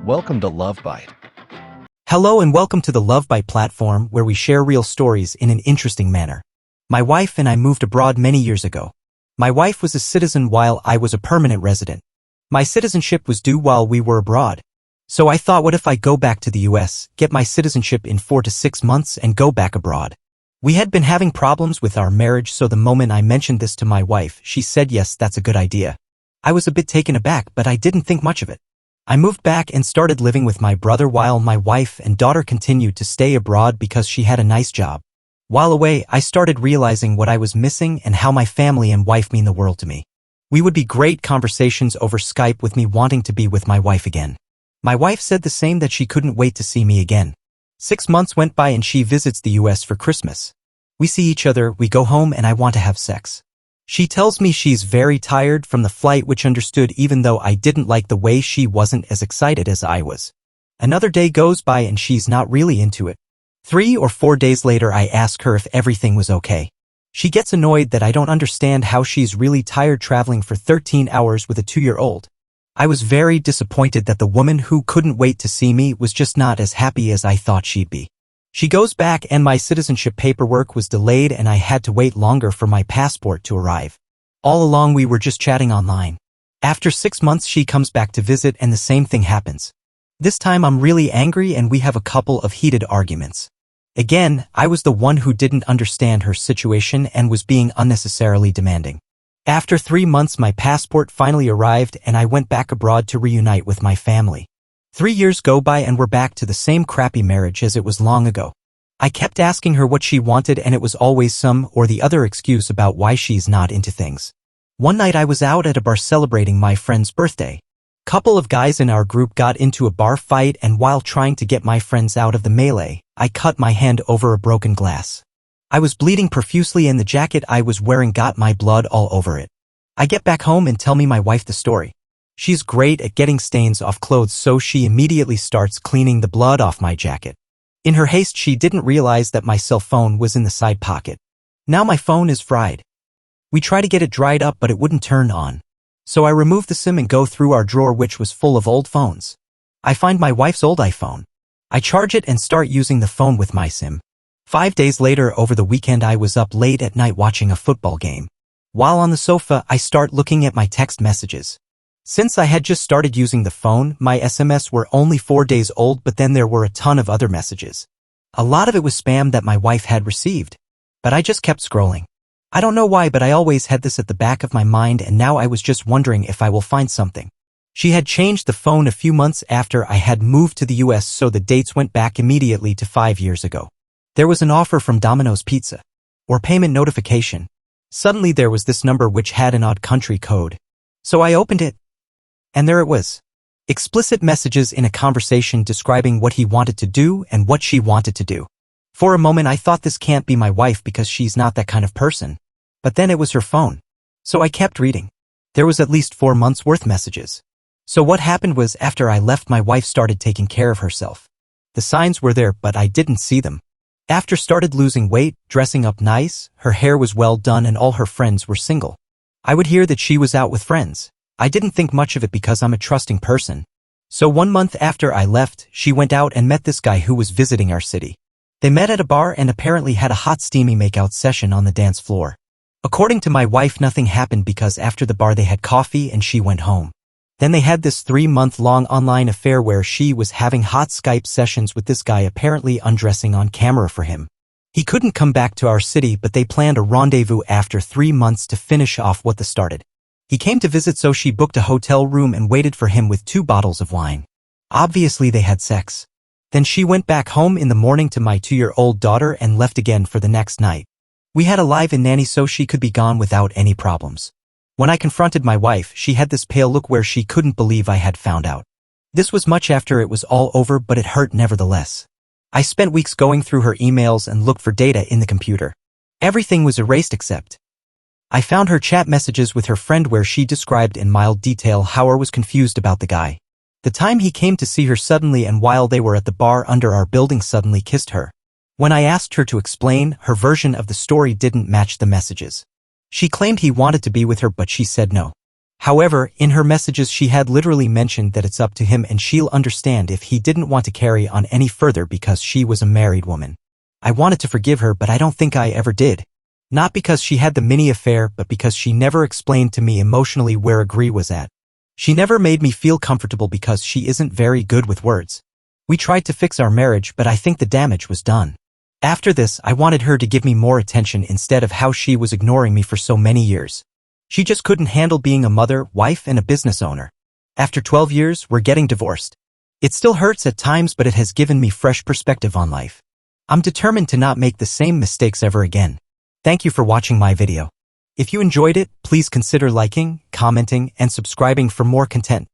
Welcome to Love Bite. Hello and welcome to the Love Bite platform where we share real stories in an interesting manner. My wife and I moved abroad many years ago. My wife was a citizen while I was a permanent resident. My citizenship was due while we were abroad. So I thought, what if I go back to the US, get my citizenship in 4 to 6 months and go back abroad? We had been having problems with our marriage, so the moment I mentioned this to my wife, she said yes, that's a good idea. I was a bit taken aback, but I didn't think much of it. I moved back and started living with my brother while my wife and daughter continued to stay abroad because she had a nice job. While away, I started realizing what I was missing and how my family and wife mean the world to me. We would be great conversations over Skype with me wanting to be with my wife again. My wife said the same, that she couldn't wait to see me again. 6 months went by and she visits the US for Christmas. We see each other, we go home, and I want to have sex. She tells me she's very tired from the flight, which understood even though I didn't like the way she wasn't as excited as I was. Another day goes by and she's not really into it. 3 or 4 days later I ask her if everything was okay. She gets annoyed that I don't understand how she's really tired traveling for 13 hours with a 2-year-old. I was very disappointed that the woman who couldn't wait to see me was just not as happy as I thought she'd be. She goes back and my citizenship paperwork was delayed and I had to wait longer for my passport to arrive. All along we were just chatting online. After 6 months she comes back to visit and the same thing happens. This time I'm really angry and we have a couple of heated arguments. Again, I was the one who didn't understand her situation and was being unnecessarily demanding. After 3 months my passport finally arrived and I went back abroad to reunite with my family. 3 years go by and we're back to the same crappy marriage as it was long ago. I kept asking her what she wanted and it was always some or the other excuse about why she's not into things. One night I was out at a bar celebrating my friend's birthday. Couple of guys in our group got into a bar fight and while trying to get my friends out of the melee, I cut my hand over a broken glass. I was bleeding profusely and the jacket I was wearing got my blood all over it. I get back home and tell my wife the story. She's great at getting stains off clothes, so she immediately starts cleaning the blood off my jacket. In her haste, she didn't realize that my cell phone was in the side pocket. Now my phone is fried. We try to get it dried up, but it wouldn't turn on. So I remove the SIM and go through our drawer, which was full of old phones. I find my wife's old iPhone. I charge it and start using the phone with my SIM. 5 days later, over the weekend, I was up late at night watching a football game. While on the sofa, I start looking at my text messages. Since I had just started using the phone, my SMS were only 4 days old, but then there were a ton of other messages. A lot of it was spam that my wife had received. But I just kept scrolling. I don't know why, but I always had this at the back of my mind, and now I was just wondering if I will find something. She had changed the phone a few months after I had moved to the US, so the dates went back immediately to 5 years ago. There was an offer from Domino's Pizza. Or payment notification. Suddenly there was this number which had an odd country code. So I opened it. And there it was. Explicit messages in a conversation describing what he wanted to do and what she wanted to do. For a moment I thought, this can't be my wife because she's not that kind of person. But then it was her phone. So I kept reading. There was at least 4 months worth messages. So what happened was, after I left, my wife started taking care of herself. The signs were there, but I didn't see them. After started losing weight, dressing up nice, her hair was well done, and all her friends were single. I would hear that she was out with friends. I didn't think much of it because I'm a trusting person. So 1 month after I left, she went out and met this guy who was visiting our city. They met at a bar and apparently had a hot steamy makeout session on the dance floor. According to my wife, nothing happened because after the bar they had coffee and she went home. Then they had this 3-month-long online affair where she was having hot Skype sessions with this guy, apparently undressing on camera for him. He couldn't come back to our city, but they planned a rendezvous after 3 months to finish off what they started. He came to visit, so she booked a hotel room and waited for him with 2 bottles of wine. Obviously they had sex. Then she went back home in the morning to my 2-year-old daughter and left again for the next night. We had a live-in nanny so she could be gone without any problems. When I confronted my wife, she had this pale look where she couldn't believe I had found out. This was much after it was all over, but it hurt nevertheless. I spent weeks going through her emails and looked for data in the computer. Everything was erased except I found her chat messages with her friend where she described in mild detail how I was confused about the guy. The time he came to see her suddenly and while they were at the bar under our building suddenly kissed her. When I asked her to explain, her version of the story didn't match the messages. She claimed he wanted to be with her, but she said no. However, in her messages she had literally mentioned that it's up to him and she'll understand if he didn't want to carry on any further because she was a married woman. I wanted to forgive her, but I don't think I ever did. Not because she had the mini affair, but because she never explained to me emotionally where agree was at. She never made me feel comfortable because she isn't very good with words. We tried to fix our marriage, but I think the damage was done. After this, I wanted her to give me more attention instead of how she was ignoring me for so many years. She just couldn't handle being a mother, wife, and a business owner. After 12 years, we're getting divorced. It still hurts at times, but it has given me fresh perspective on life. I'm determined to not make the same mistakes ever again. Thank you for watching my video. If you enjoyed it, please consider liking, commenting, and subscribing for more content.